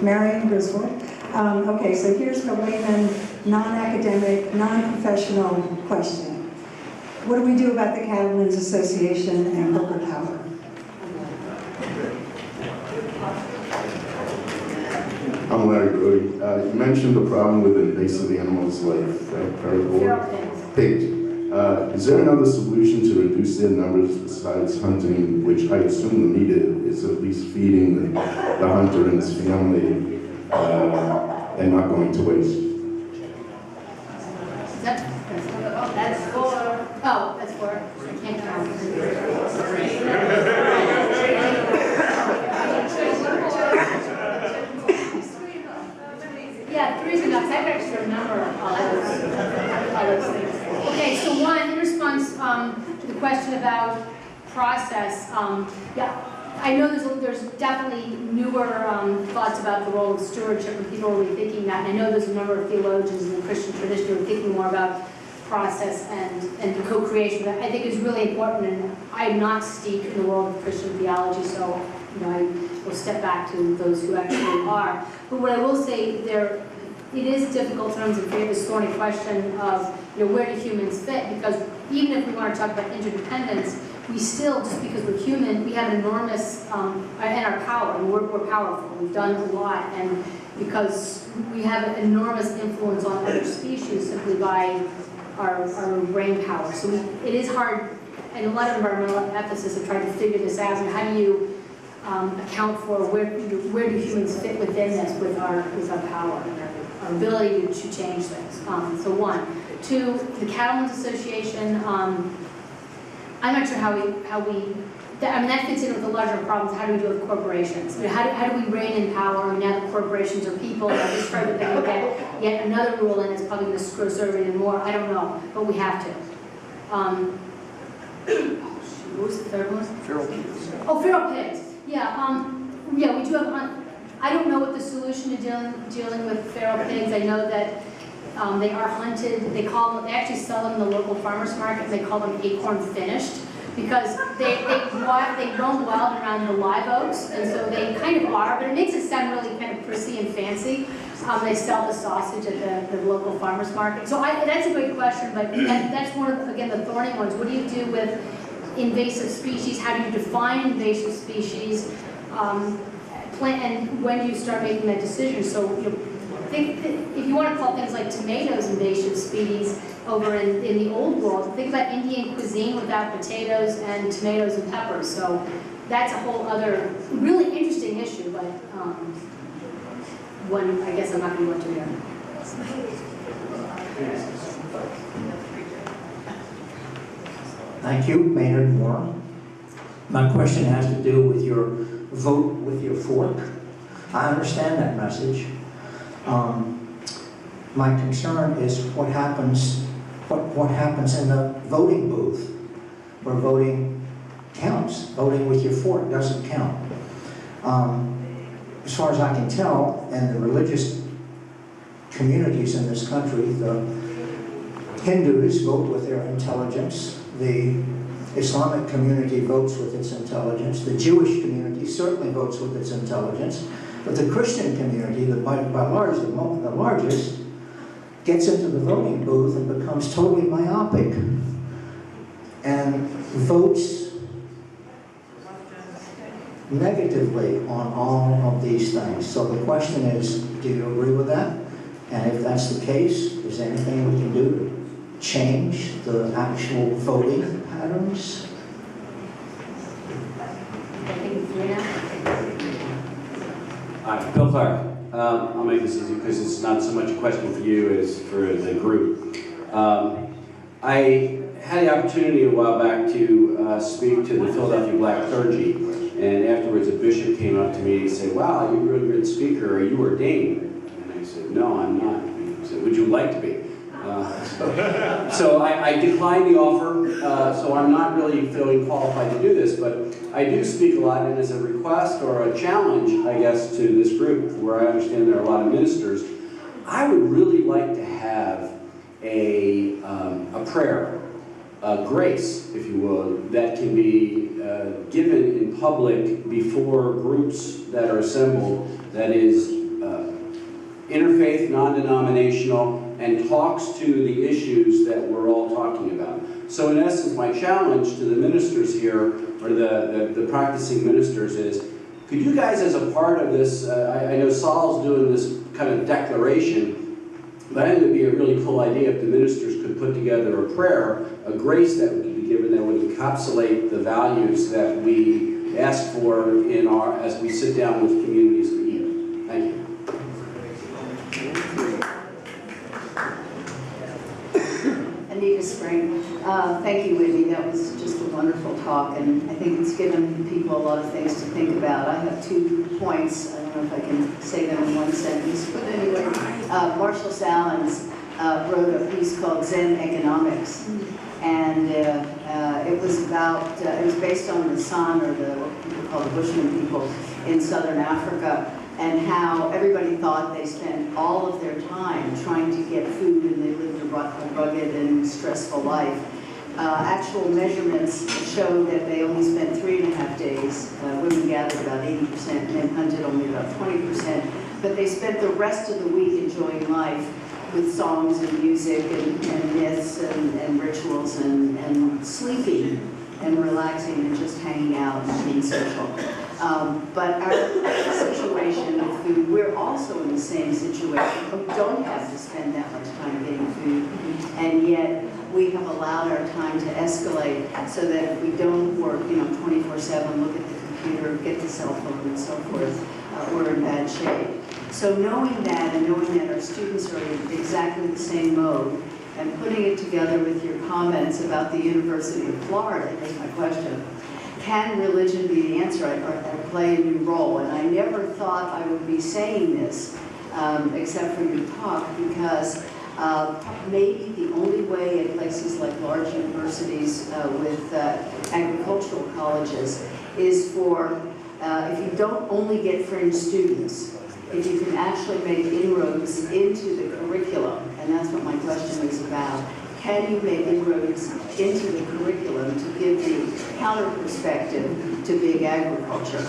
Marion Griswold. Okay, so here's the layman, non-academic, non-professional question. What do we do about the Cattlemen's Association and corporate power? I'm Larry Brody. You mentioned the problem with invasive animals like feral pigs. Is there another solution to reduce their numbers besides hunting, which I assume the meat is at least feeding the hunter and his family and not going to waste? That's for, I can't count. Yeah, 3 is enough. I actually remember all those things. Okay, so one, in response to the question about process, yeah, I know there's definitely newer thoughts about the role of stewardship, and people are rethinking that. And I know there's a number of theologians in the Christian tradition who are thinking more about process and the co-creation that I think is really important. And I'm not steeped in the world of Christian theology, so I will step back to those who actually are. But what I will say, it is difficult sometimes to create this thorny question of where do humans fit? Because even if we want to talk about interdependence, we still, just because we're human, we have an enormous, and our power, and we're powerful. We've done a lot, and because we have an enormous influence on other species simply by our brain power. So it is hard, and a lot of environmental ethicists have tried to figure this out. And how do you account for where do humans fit within this with our power and our ability to change things? So one. Two, the Cattlemen's Association. I'm not sure how we. That fits in with the larger problems. How do we do it with corporations? How do we rein in power? Now that corporations are people, they're described that they will get yet another rule, and it's probably going to screw us over even more. I don't know, but we have to. What was the third one? Feral pigs. Oh, feral pigs. Yeah. Yeah, we do have. I don't know what the solution to dealing with feral pigs. I know that they are hunted. They actually sell them in the local farmers market. And they call them acorn finished because they roam wild around the live oaks, and so they kind of are. But it makes it sound really kind of prissy and fancy. They sell the sausage at the local farmers market. So that's a great question, but that's one of again the thorny ones. What do you do with invasive species? How do you define invasive species? And when do you start making that decision? So if you want to call things like tomatoes invasive species over in the old world, think about Indian cuisine without potatoes and tomatoes and peppers. So that's a whole other really interesting issue, but one I guess I'm not going to go into here. Thank you, Maynard Moore. My question has to do with your vote with your fork. I understand that message. My concern is what happens in the voting booth where voting counts. Voting with your fork doesn't count. As far as I can tell, in the religious communities in this country, the Hindus vote with their intelligence. The Islamic community votes with its intelligence. The Jewish community certainly votes with its intelligence. But the Christian community, by large, the largest, gets into the voting booth and becomes totally myopic and votes negatively on all of these things. So the question is, do you agree with that? And if that's the case, is there anything we can do to change the actual voting patterns? Bill Clark. I'll make this easy because it's not so much a question for you as for the group. I had the opportunity a while back to speak to the Philadelphia Black clergy, and afterwards a bishop came up to me and said, "Wow, you're a really good speaker. Are you ordained?" And I said, "No, I'm not." He said, "Would you like to be?" So I declined the offer, so I'm not really feeling qualified to do this, but I do speak a lot, and as a request or a challenge, I guess, to this group, where I understand there are a lot of ministers, I would really like to have a prayer, grace, if you will, that can be given in public before groups that are assembled, that is interfaith, non-denominational, and talks to the issues that we're all talking about. So in essence, my challenge to the ministers here, or the practicing ministers is, could you guys as a part of this, I know Saul's doing this kind of declaration, but I think it would be a really cool idea if the ministers could put together a prayer, a grace that would be given that would encapsulate the values that we ask for in as we sit down with communities to eat. Thank you. Anita Spring. Thank you, Whitney. That was just a wonderful talk, and I think it's given people a lot of things to think about. I have 2 points. I don't know if I can say them in one sentence, but anyway, Marshall Salins wrote a piece called Zen Economics, and it was about, it was based on the San, or what people call the Bushman people in southern Africa, and how everybody thought they spent all of their time trying to get food, and they lived a rugged and stressful life. Actual measurements show that they only spent 3.5 days. Women gathered about 80%, men hunted only about 20%, but they spent the rest of the week enjoying life with songs and music and myths and rituals and sleeping and relaxing and just hanging out and being social. But our situation with food, we're also in the same situation. We don't have to spend that much time getting food, and yet we have allowed our time to escalate so that if we don't work, 24/7, look at the computer, get the cell phone and so forth, we're in bad shape. So knowing that, and knowing that our students are in exactly the same mode, and putting it together with your comments about the University of Florida, here's my question. Can religion be the answer or play a new role? And I never thought I would be saying this, except for your talk, because maybe the only way at places like large universities with agricultural colleges is for, if you don't only get fringe students, if you can actually make inroads into the curriculum, and that's what my question is about. Can you make inroads into the curriculum to give the counter perspective to big agriculture?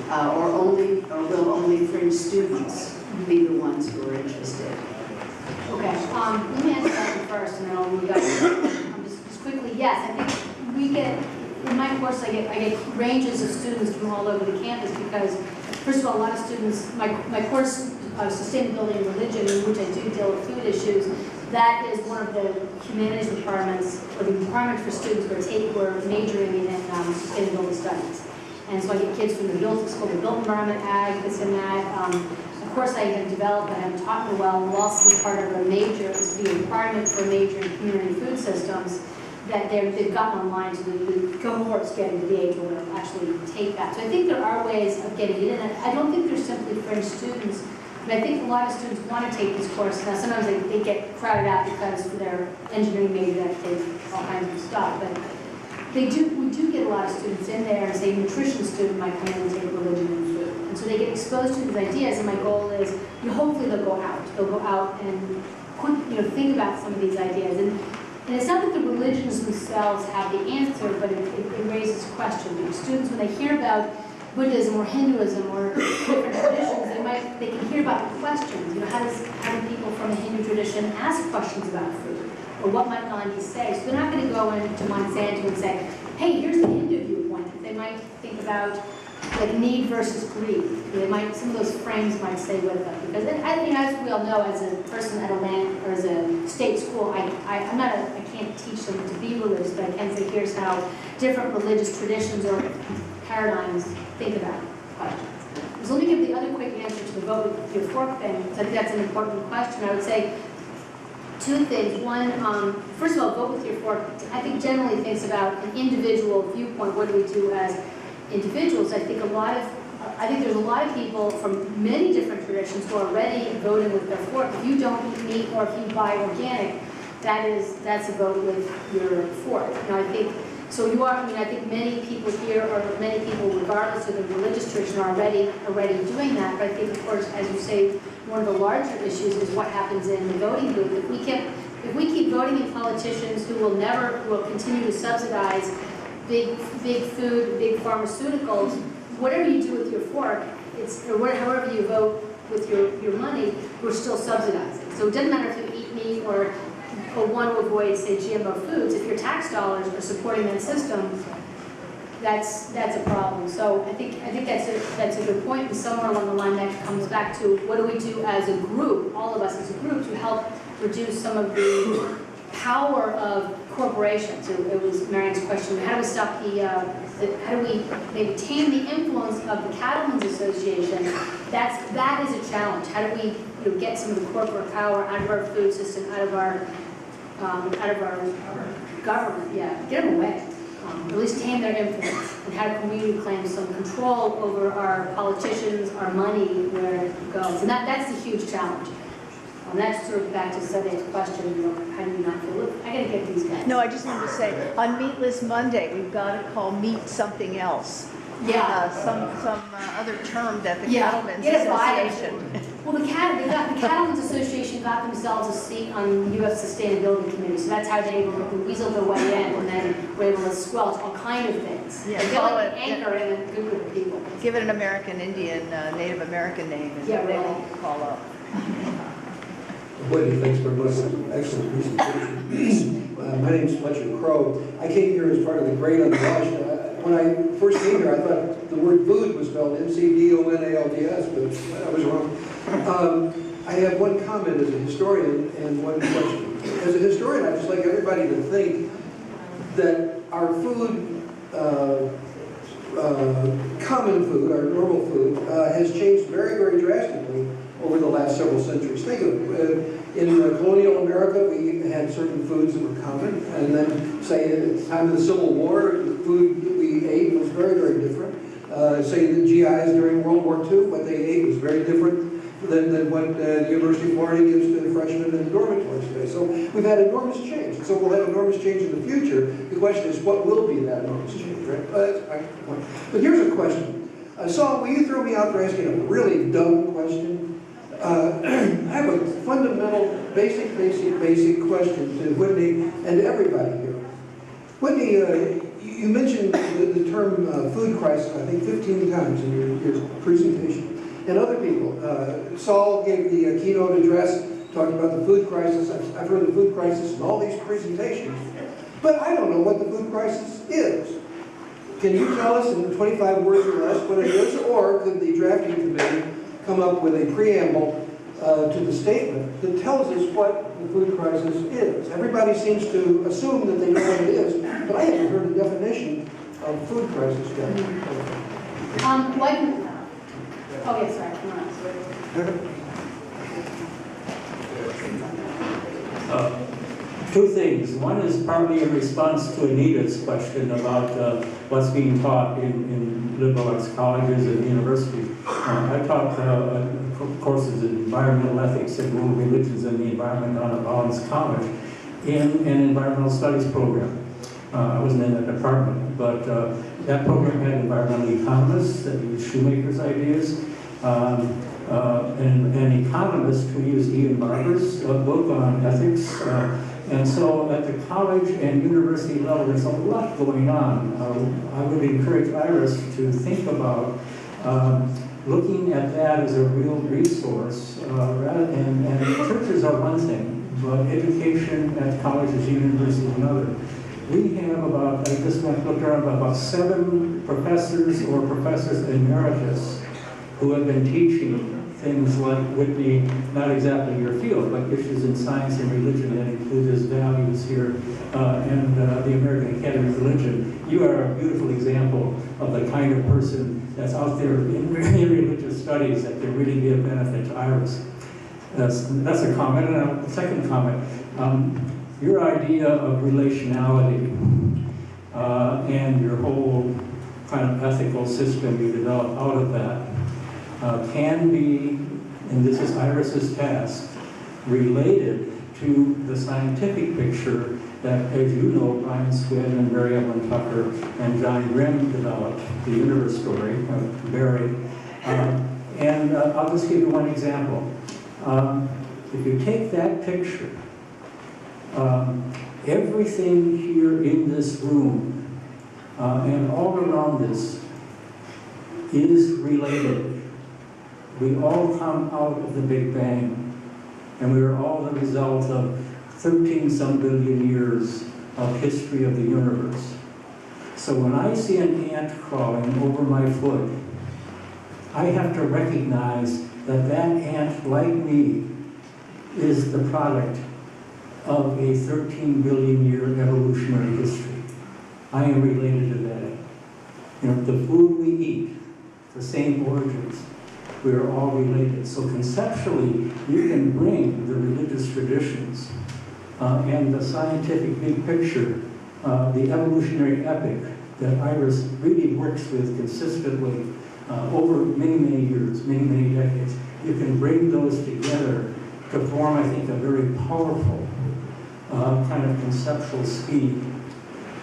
Or will only fringe students be the ones who are interested? Okay, let me answer that one first, and then I'll move on. Just quickly, yes, I think we get, in my course, I get ranges of students from all over the campus because, first of all, a lot of students, my course, Sustainability and Religion, in which I do deal with food issues, that is one of the humanities requirements, or the requirement for students who are majoring in sustainability studies. And so I get kids from the built school, the built environment, ag, this and that. Of course, I have developed, I haven't taught in a while, will also be part of a major, it's the requirement for a major in community food systems, that they've gotten online, so the cohort's getting to the age where they'll actually take that. So I think there are ways of getting it in. I don't think they're simply fringe students, but I think a lot of students want to take this course. Now, sometimes they get crowded out because for their engineering major they have to take all kinds of stuff, but we do get a lot of students in there, and say a nutrition student might come in and take religion and food. And so they get exposed to these ideas, and my goal is, hopefully they'll go out. They'll go out and think about some of these ideas. And it's not that the religions themselves have the answer, but it raises questions. Because students, when they hear about Buddhism or Hinduism or different traditions, they can hear about the questions. How do people from a Hindu tradition ask questions about food? Or what might Gandhi say? So they're not going to go into Monsanto and say, hey, here's the Hindu viewpoint. They might think about like need versus greed. Some of those frames might stay with them. Because as we all know, as a person at a land or as a state school, I can't teach them to be religious, but I can say here's how different religious traditions or paradigms think about questions. So let me give the other quick answer to the vote with your fork thing, because I think that's an important question. I would say two things. One, first of all, vote with your fork, I think generally thinks about an individual viewpoint. What do we do as individuals? I think there's a lot of people from many different traditions who are already voting with their fork. If you don't eat meat or if you buy organic, that's a vote with your fork. I think many people here, or many people regardless of the religious tradition, are already doing that. But I think, of course, as you say, one of the larger issues is what happens in the voting booth. If we keep voting in politicians who will continue to subsidize big food, big pharmaceuticals, whatever you do with your fork, however you vote with your money, we're still subsidizing. So it doesn't matter if you eat meat or want to avoid, say, GMO foods. If your tax dollars are supporting that system, that's a problem. So I think that's a good point. And somewhere along the line, that comes back to what do we do as a group, all of us as a group, to help reduce some of the power of corporations. It was Marion's question: how do we stop how do we maybe tame the influence of the Cattlemen's Association? That is a challenge. How do we get some of the corporate power out of our food system, out of our government? Yeah, get them away. At least tame their influence, and how can we claim some control over our politicians, our money, where it goes? And that's a huge challenge. That's sort of back to Sadia's question, how do you not feel? Look, I gotta get these guys. No, I just wanted to say, on Meatless Monday, we've got to call meat something else. Yeah. Some other term that the Yeah, Cattlemen's get a Association. Well, the Cattlemen's Association got themselves a seat on the U.S. Sustainability Committee, so that's how they weaseled their way in, and then were able to squelch all kind of things. Yeah, They're call like it- the anchor in a group of people. Give it an American Indian, Native American name, and Yeah, they really. won't call up. Whitney, thanks very much. Excellent presentation. My name is Fletcher Crow. I came here as part of the Great Unwashed. When I first came here, I thought the word food was spelled M-C-D-O-N-A-L-D-S, but I was wrong. I have one comment as a historian and one question. As a historian, I'd just like everybody to think that our food, common food, our normal food, has changed very, very drastically over the last several centuries. Think of it. In colonial America, we had certain foods that were common, and then, say, at the time of the Civil War, the food that we ate was very, very different. Say the GIs during World War II, what they ate was very different than what the University of Florida gives to the freshmen in the dormitories today. So we've had enormous change. So we'll have enormous change in the future. The question is, what will be that enormous change, right? That's my point. But here's a question. Saul, will you throw me out for asking a really dumb question? I have a fundamental, basic question to Whitney and everybody here. Whitney, you mentioned the term food crisis, I think 15 times in your presentation. And other people. Saul gave the keynote address, talking about the food crisis. I've heard the food crisis in all these presentations. But I don't know what the food crisis is. Can you tell us in 25 words or less what it is? Or could the drafting committee come up with a preamble to the statement that tells us what the food crisis is? Everybody seems to assume that they know what it is, but I haven't heard the definition of food crisis yet. Oh, yes, sorry. Come on. Two things. One is partly in response to Anita's question about what's being taught in liberal arts colleges and universities. I taught courses in environmental ethics and world religions and the environment on Rollins College in an environmental studies program. I wasn't in that department, but that program had environmental economists that used Shoemaker's ideas, and economists who used Ian Barber's book on ethics. And so at the college and university level, there's a lot going on. I would encourage IRAS to think about looking at that as a real resource. And churches are one thing, but education at colleges, universities, is another. We have about, I just went looked around, about 7 professors or professors emeritus who have been teaching things like Whitney, not exactly your field, but issues in science and religion that include his values here, and the American Academy of Religion. You are a beautiful example of the kind of person that's out there in religious studies that can really be a benefit to IRAS. That's a comment. And a second comment, your idea of relationality and your whole kind of ethical system you develop out of that can be, and this is IRAS's task, related to the scientific picture that, as you know, Brian Swin and Mary Evelyn Tucker and John Grimm developed, the universe story of Barry. And I'll just give you one example. If you take that picture, everything here in this room and all around this is related. We all come out of the Big Bang, and we are all the result of 13-some billion years of history of the universe. So when I see an ant crawling over my foot, I have to recognize that that ant, like me, is the product of a 13 billion year evolutionary history. I am related to that. You know, the food we eat, the same origins. We are all related. So conceptually, you can bring the religious traditions and the scientific big picture, the evolutionary epic that IRAS really works with consistently over many, many years, many, many decades. You can bring those together to form, I think, a very powerful kind of conceptual scheme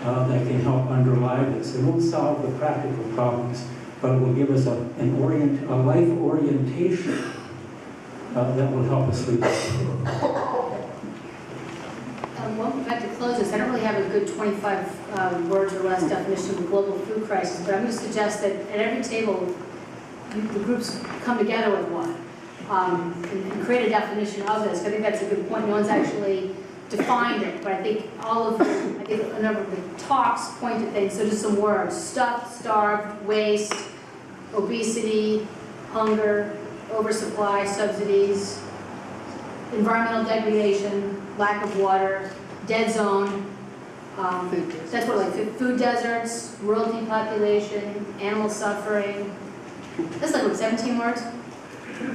that can help underlie this. It won't solve the practical problems, but it will give us a life orientation that will help us lead. Well, in fact, to close this, I don't really have a good 25 words or less definition of the global food crisis, but I'm going to suggest that at every table, the groups come together with one and create a definition of this. I think that's a good point. No one's actually defined it, but I think a number of the talks point to things. So just some words: stuffed, starved, waste, obesity, hunger, oversupply, subsidies, environmental degradation, lack of water, dead zone. That's what, like food deserts, rural depopulation, animal suffering. That's like, what, 17 words?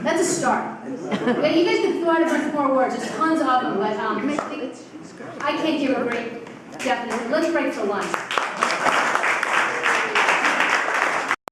That's a start. Okay, you guys can throw out a bunch more words. There's tons of them, but I can't give a great definition. Let's break for lunch.